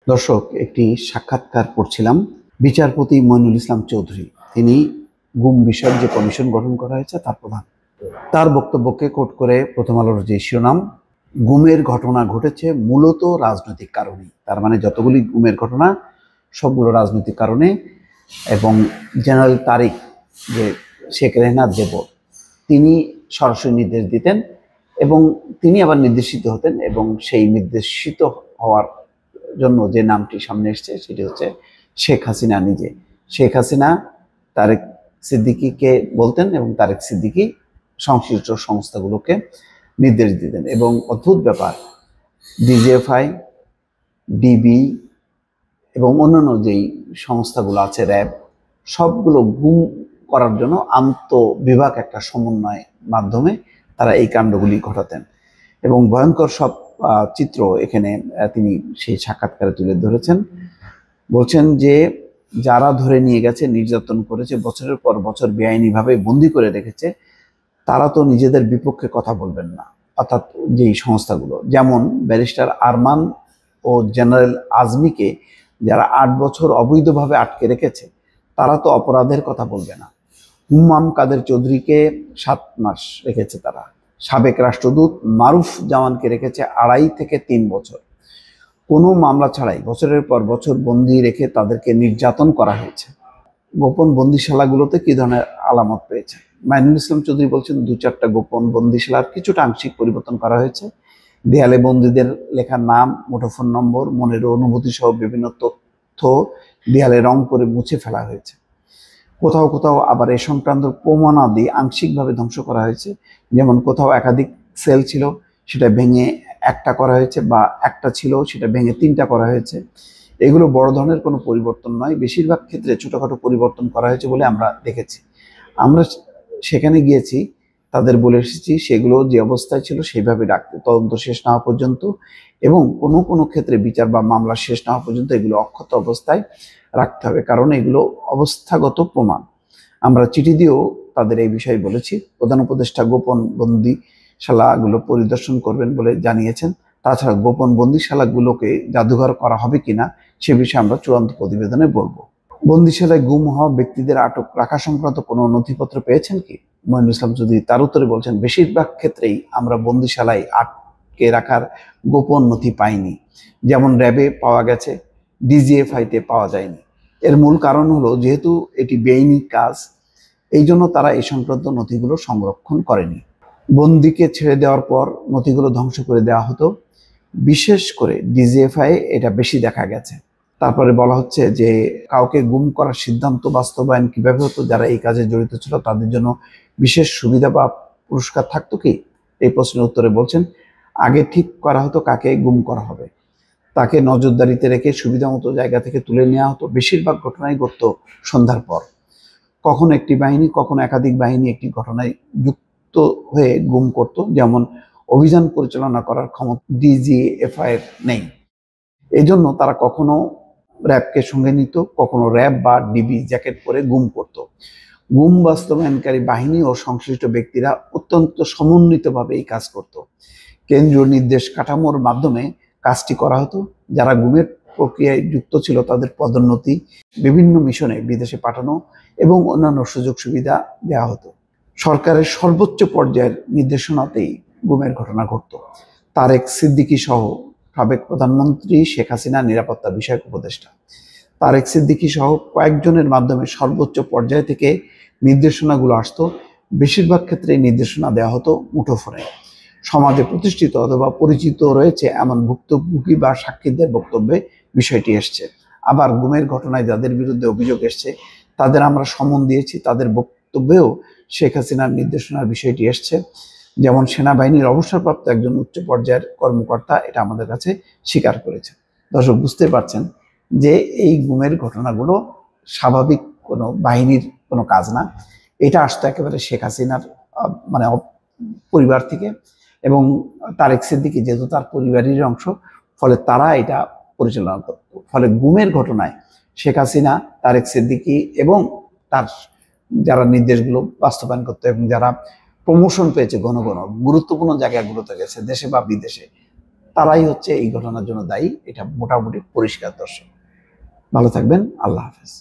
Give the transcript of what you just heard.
দর্শক, একটি সাক্ষাৎকার পড়ছিলাম। বিচারপতি মইনুল ইসলাম চৌধুরী, তিনি গুম বিষয়ক যে কমিশন গঠন করা হয়েছে তার প্রধান। তার বক্তব্যকে কোট করে প্রথম আলোর যে শিরোনাম, গুমের ঘটনা ঘটেছে মূলত রাজনৈতিক কারণে। তার মানে যতগুলি গুমের ঘটনা সবগুলো রাজনৈতিক কারণে। এবং জেনারেল তারিক, যে শেখ রেহনাত দেবর, তিনি সরাসরি নির্দেশ দিতেন এবং তিনি আবার নির্দেশিত হতেন, এবং সেই নির্দেশিত হওয়ার জন্য যে নামটি সামনে এসছে সেটি হচ্ছে শেখ হাসিনা নিজে। শেখ হাসিনা তারেক সিদ্দিকীকে বলতেন এবং তারেক সিদ্দিকী সংশ্লিষ্ট সংস্থাগুলোকে নির্দেশ দিতেন। এবং অদ্ভুত ব্যাপার, ডিজিএফআই, ডিবি এবং অন্যান্য যেই সংস্থাগুলো আছে, র্যাব, সবগুলো গুম করার জন্য আন্তঃবিভাগ একটা সমন্বয় মাধ্যমে তারা এই কাণ্ডগুলি ঘটাতেন। এবং ভয়ঙ্কর সব চিত্র এখানে তিনি সেই সাক্ষাৎকারে তুলে ধরেছেন। বলছেন যে যারা ধরে নিয়ে গেছে, নির্যাতন করেছে, বছরের পর বছর বেআইনিভাবে বন্দি করে রেখেছে, তারা তো নিজেদের বিপক্ষে কথা বলবেন না। অর্থাৎ যেই সংস্থাগুলো, যেমন ব্যারিস্টার আরমান ও জেনারেল আজমিকে যারা 8 বছর অবৈধভাবে আটকে রেখেছে, তারা তো অপরাধের কথা বলবে না। হুম্মাম কাদের চৌধুরীকে 7 মাস রেখেছে তারা। সাবেক রাষ্ট্রদূত মারুফ জামানকে রেখেছে 2.5 থেকে 3 বছর, কোনো মামলা ছাড়াই বছরের পর বছর বন্দি রেখে তাদেরকে নির্যাতন করা হয়েছে। গোপন বন্দিশালাগুলোতে কি ধরনের আলামত পেয়েছে? মাইনুল ইসলাম চৌধুরী বলছেন 2-4টা গোপন বন্দিশালার কিছুটা আংশিক পরিবর্তন করা হয়েছে। দেয়ালে বন্দীদের লেখা নাম, মুঠোফোন নম্বর, মনের অনুভূতি সহ বিভিন্ন তথ্য দেয়ালে রং করে মুছে ফেলা হয়েছে। কোথাও কোথাও আবার এ সংক্রান্ত প্রমাণাদি আংশিকভাবে ধ্বংস করা হয়েছে। যেমন কোথাও একাধিক সেল ছিল, সেটা ভেঙে একটা করা হয়েছে, বা একটা ছিল সেটা ভেঙে 3টা করা হয়েছে। এগুলো বড় ধরনের কোনো পরিবর্তন নয়, বেশিরভাগ ক্ষেত্রে ছোটোখাটো পরিবর্তন করা হয়েছে বলে আমরা দেখেছি। আমরা সেখানে গিয়েছি, তাদের বলে এসেছি সেগুলো যে অবস্থায় ছিল সেইভাবে রাখতে, তদন্ত শেষ না হওয়া পর্যন্ত, এবং কোনো কোনো ক্ষেত্রে বিচার বা মামলা শেষ না হওয়া পর্যন্ত এগুলো অক্ষত অবস্থায় রাখতে হবে, কারণ এগুলো অবস্থাগত প্রমাণ। আমরা চিঠি দিয়েও তাদের এই বিষয়ে বলেছি। প্রধান উপদেষ্টা গোপন বন্দিশালাগুলো পরিদর্শন করবেন বলে জানিয়েছেন। তাছাড়া গোপন বন্দিশালাগুলোকে জাদুঘর করা হবে কিনা সে বিষয়ে আমরা চূড়ান্ত প্রতিবেদনে বলবো। বন্দিশালায় গুম হওয়া ব্যক্তিদের আটক রাখা সংক্রান্ত কোনো নথিপত্র পেয়েছেন কি? মইনুল ইসলাম চৌধুরী তার উত্তরে বলছেন, বেশিরভাগ ক্ষেত্রেই আমরা বন্দিশালায় আটকে রাখার গোপন নথি পাইনি। যেমন র্যাবে পাওয়া গেছে, ডিজিএফআইতে পাওয়া যায়নি। এর মূল কারণ হলো, যেহেতু এটি বেআইনি কাজ, এই জন্য তারা এই সংক্রান্ত নথিগুলো সংরক্ষণ করেনি। বন্দিকে ছেড়ে দেওয়ার পর নথিগুলো ধ্বংস করে দেওয়া হতো, বিশেষ করে ডিজিএফআই এটা বেশি দেখা গেছে। তারপরে বলা হচ্ছে যে কাউকে গুম করার সিদ্ধান্ত বাস্তবায়ন কিভাবে হতো, যারা এই কাজে জড়িত ছিল তাদের জন্য বিশেষ সুবিধা বা পুরস্কার থাকতো কি? এই প্রশ্নের উত্তরে বলছেন, আগে ঠিক করা হতো কাকে গুম করা হবে, তাকে নজরদারিতে রেখে সুবিধা মতো জায়গা থেকে তুলে নেওয়া হতো। বেশিরভাগ ঘটনাই ঘটতো সন্ধ্যার পর। কখনো একটি বাহিনী, কখনো একাধিক বাহিনী একটি ঘটনায় যুক্ত হয়ে গুম করত। যেমন অভিযান পরিচালনা করার ক্ষমতা ডিজিএফআই এর নেই, এই জন্য তারা কখনো র্যাবকে সঙ্গে নিত, কখনো র্যাব বা ডিবি জ্যাকেট পরে গুম করত। গুম বাস্তবায়নকারী বাহিনী ও সংশ্লিষ্ট ব্যক্তিরা অত্যন্ত সমন্বিতভাবে এই কাজ করত। কেন্দ্রীয় নির্দেশ কাঠামোর মাধ্যমে কাজটি করা হতো। যারা গুমের প্রক্রিয়ায় যুক্ত ছিল তাদের পদোন্নতি, বিভিন্ন মিশনে বিদেশে পাঠানো এবং অন্যান্য সুযোগ সুবিধা দেওয়া হতো। সরকারের সর্বোচ্চ পর্যায়ের নির্দেশনাতেই গুমের ঘটনা ঘটত। তারেক সিদ্দিকী সহ সাবেক প্রধানমন্ত্রী শেখ হাসিনা নিরাপত্তা বিষয়ক উপদেষ্টা তারেক সিদ্দিকী সহ কয়েকজনের মাধ্যমে সর্বোচ্চ পর্যায় থেকে নির্দেশনাগুলো আসতো। বেশিরভাগ ক্ষেত্রে নির্দেশনা দেওয়া হতো মুঠোফোনে। সমাজে প্রতিষ্ঠিত অথবা পরিচিত রয়েছে এমন ভুক্তভোগী বা সাক্ষীদের বক্তব্যে বিষয়টি এসছে। আবার গুমের ঘটনায় যাদের বিরুদ্ধে অভিযোগ এসছে তাদের আমরা সমন দিয়েছি, তাদের বক্তব্যেও শেখ হাসিনার নির্দেশনার বিষয়টি এসছে। যেমন সেনাবাহিনীর অবসরপ্রাপ্ত একজন উচ্চ পর্যায়ের কর্মকর্তা এটা আমাদের কাছে স্বীকার করেছে। দর্শক, বুঝতে পারছেন যে এই গুমের ঘটনাগুলো স্বাভাবিক কোনো বাহিনীর কোনো কাজ না। এটা আসতো একেবারে শেখ হাসিনার মানে পরিবার থেকে, এবং তারেক সিদ্দিকী যেহেতু তার পরিবারের অংশ, ফলে তারা এটা পরিচালনা করত। ফলে গুমের ঘটনায় শেখ হাসিনা, তারেক সিদ্দিকী এবং তার যারা নির্দেশগুলো বাস্তবায়ন করতো এবং যারা প্রমোশন পেয়েছে, ঘন ঘন গুরুত্বপূর্ণ জায়গাগুলোতে গেছে, দেশে বা বিদেশে, তারাই হচ্ছে এই ঘটনার জন্য দায়ী। এটা মোটামুটি পরিষ্কার। দর্শক ভালো থাকবেন, আল্লাহ হাফেজ।